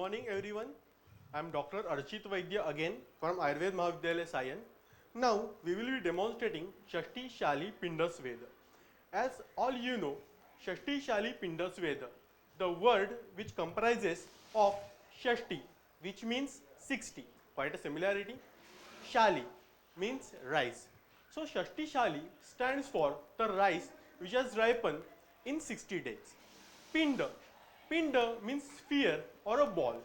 morning everyone. I am Dr. Archit Vaidya again from Ayurved Mahavidyalaya Sayan. Now we will be demonstrating Shashti Shali Pindas Veda. As all you know, Shashti Shali Pindas Veda, the word which comprises of Shashti, which means 60, quite a similarity. Shali means rice. So Shashti Shali stands for the rice which has ripened in 60 days. Pinda. Pinda means sphere or a ball.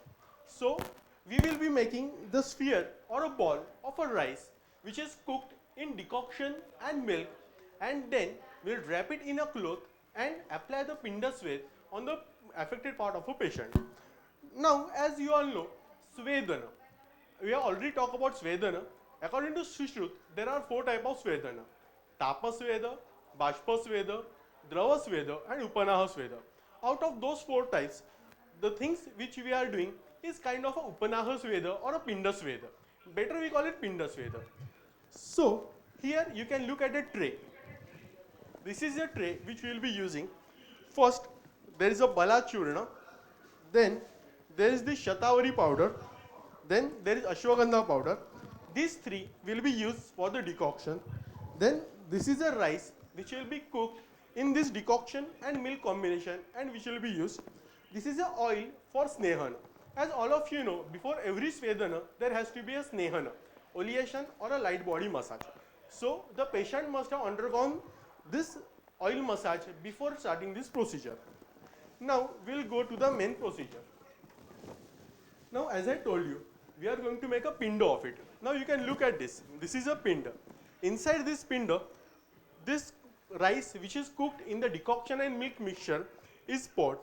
So we will be making the sphere or a ball of a rice which is cooked in decoction and milk, and then we'll wrap it in a cloth and apply the Pinda sweat on the affected part of a patient. Now as you all know, Svedana. We have already talked about Svedana. According to Sushruta, there are 4 types of Svedana. Tapa Sveda, Bashpa Sveda, Drava Sveda and Upanaha Sveda. Out of those 4 types, the things which we are doing is kind of a Upanaha Sveda or a Pinda Sveda. Better we call it Pinda Sveda. So, here you can look at a tray. This is a tray which we will be using. First, there is a Bala Churna, then there is the Shatavari powder, then there is Ashwagandha powder. These 3 will be used for the decoction. Then this is a rice which will be cooked in this decoction and milk combination and which will be used. This is a oil for Snehana. As all of you know, before every Svedana, there has to be a Snehana, oleation or a light body massage. So the patient must have undergone this oil massage before starting this procedure. Now we'll go to the main procedure. Now as I told you, we are going to make a pinda of it. Now you can look at this. This is a pinda. Inside this pinda, this rice which is cooked in the decoction and milk mixture is poured.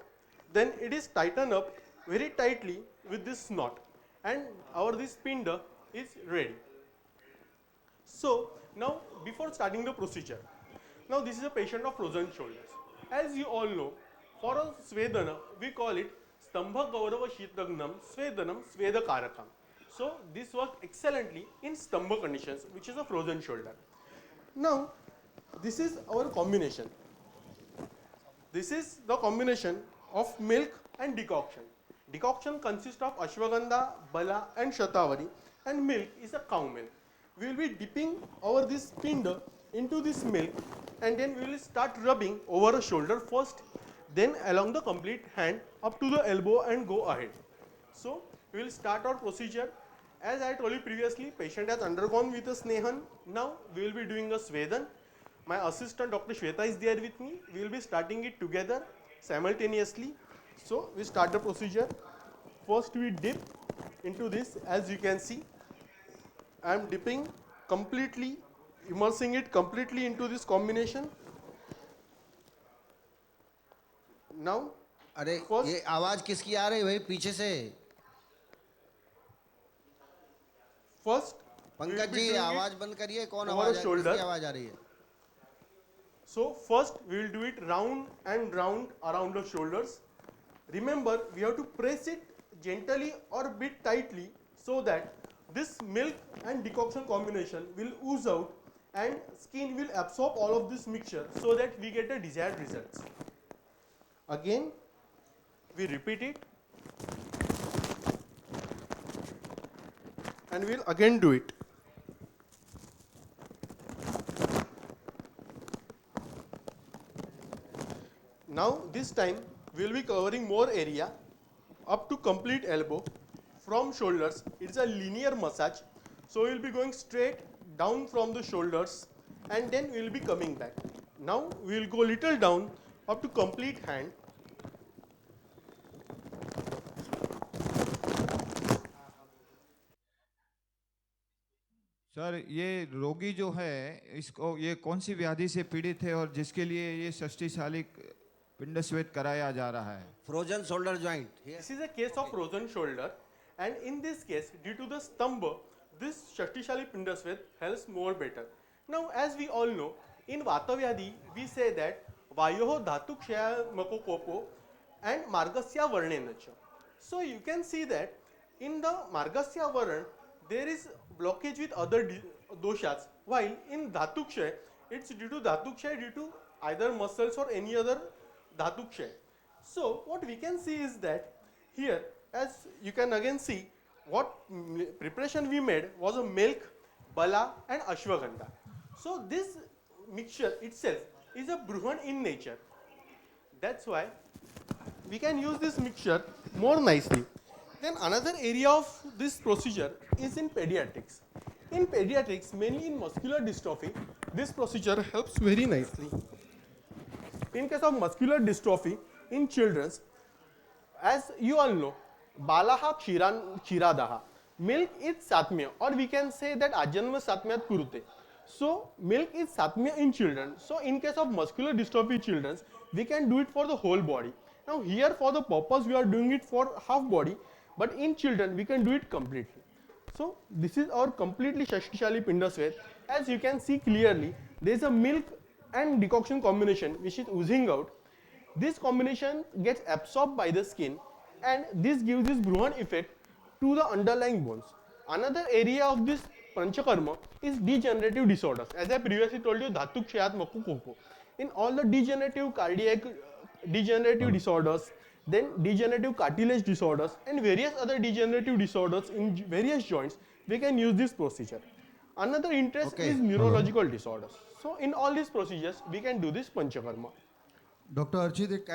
Then it is tightened up very tightly with this knot, and our this pinda is ready. So now before starting the procedure, now this is a patient of frozen shoulders. As you all know, for a Svedana, we call it Stambha Gaurava Shitagnam Svedanam Svedakarakam. So this works excellently in Stambha conditions, which is a frozen shoulder. Now this is our combination. This is the combination of milk and decoction. Decoction consists of Ashwagandha, Bala and Shatavari, and milk is a cow milk. We will be dipping our this pinda into this milk, and then we will start rubbing over a shoulder first, then along the complete hand up to the elbow and go ahead. So we will start our procedure. As I told you previously, patient has undergone with a Snehan. Now we will be doing a Svedan. My assistant Dr. Shweta is there with me. We will be starting it together simultaneously. So we start the procedure. First we dip into this. As you can see, I am dipping completely, immersing it completely into this combination. Now, अरे first, ये आवाज किसकी आ रही है भाई पीछे से? first we will Pankaj be ji doing आवाज it बंद करिए. कौन over आवाज a किसकी shoulder. आवाज आ रही है? So first we will do it round and round around the shoulders. Remember, we have to press it gently or bit tightly so that this milk and decoction combination will ooze out and skin will absorb all of this mixture so that we get the desired results. Again, we repeat it and we'll again do it. Now this time we will be covering more area up to complete elbow. From shoulders, it's a linear massage. So we will be going straight down from the shoulders and then we will be coming back. Now we will go little down up to complete hand. Sir ये रोगी जो है इसको ये कौन सी व्याधि से पीड़ित है और जिसके लिए ये षष्टिशालिक पिंड स्वेद कराया जा रहा है? Frozen shoulder joint. This is a case of frozen shoulder, and in this case, due to the stamba, this Shaktishali Pindasvet helps more better. Now, as we all know, in Vata Vyadhi, we say that Vayoho Dhatu Kshaya Makokopo and Margasya Varnenacha. So, you can see that in the Margasya Varn, there is blockage with other doshas, while in Dhatu Kshaya, it's due to Dhatu Kshaya due to either muscles or any other Dhatu Kshaya. So, what we can see is that here, as you can again see, what preparation we made was a milk, bala and ashwagandha. So this mixture itself is a bruhan in nature. That's why we can use this mixture more nicely. Then another area of this procedure is in pediatrics. In pediatrics, mainly in muscular dystrophy, this procedure helps very nicely. In case of muscular dystrophy in children, as you all know, Balaha Chiradaha. Milk is Satmya, or we can say that Ajanma Satmyat Kurute. So, milk is Satmya in children. So, in case of muscular dystrophy children, we can do it for the whole body. Now, here for the purpose, we are doing it for half body, but in children, we can do it completely. So, this is our completely Shashtishali Pindasvet. As you can see clearly, there is a milk and decoction combination which is oozing out. This combination gets absorbed by the skin and this gives this Bruhan effect to the underlying bones. Another area of this Panchakarma is degenerative disorders. As I previously told you, Dhatuk Shayat Maku Koko. In all the degenerative cardiac degenerative disorders, then degenerative cartilage disorders and various other degenerative disorders in various joints, we can use this procedure. Another interest Okay. is neurological disorders. So in all these procedures, we can do this Panchakarma. Doctor Archit एक